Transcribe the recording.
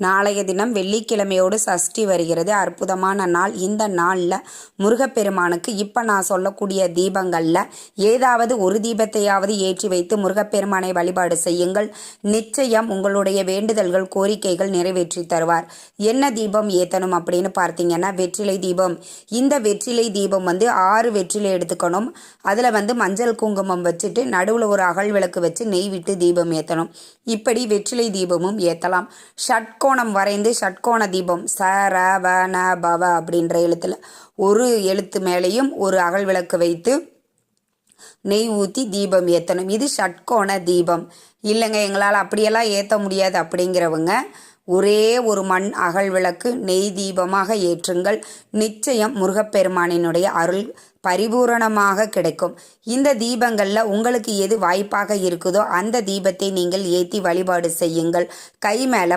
நாளைய தினம் வெள்ளிக்கிழமையோடு சஷ்டி வருகிறது. அற்புதமான நாள். இந்த நாளில் முருகப்பெருமானுக்கு இப்போ நான் சொல்லக்கூடிய தீபங்களில் ஏதாவது ஒரு தீபத்தையாவது ஏற்றி வைத்து முருகப்பெருமானை வழிபாடு செய்யுங்கள். நிச்சயம் உங்களுடைய வேண்டுதல்கள் கோரிக்கைகள் நிறைவேற்றி தருவார். என்ன தீபம் ஏற்றணும் அப்படின்னு பார்த்தீங்கன்னா வெற்றிலை தீபம். இந்த வெற்றிலை தீபம் 6 வெற்றிலை எடுத்துக்கணும். அதில் மஞ்சள் குங்குமம் வச்சுட்டு நடுவில் ஒரு அகல் விளக்கு வச்சு நெய் விட்டு தீபம் ஏற்றணும். இப்படி வெற்றிலை தீபமும் ஏற்றலாம். ஷட்கோணம் வரைந்து ஷட்கோண தீபம் சரவண பவ அப்படின்ற எழுத்துல ஒரு எழுத்து மேலேயும் ஒரு அகல் விளக்கு வைத்து நெய் ஊற்றி தீபம் ஏற்றணும். இது ஷட்கோண தீபம். இல்லைங்க எங்களால் அப்படியெல்லாம் ஏற்ற முடியாது அப்படிங்கிறவங்க ஒரே ஒரு மண் அகல் விளக்கு நெய் தீபமாக ஏற்றுங்கள். நிச்சயம் முருகப்பெருமானினுடைய அருள் பரிபூரணமாக கிடைக்கும். இந்த தீபங்களில் உங்களுக்கு எது வாய்ப்பாக இருக்குதோ அந்த தீபத்தை நீங்கள் ஏற்றி வழிபாடு செய்யுங்கள். கை மேலே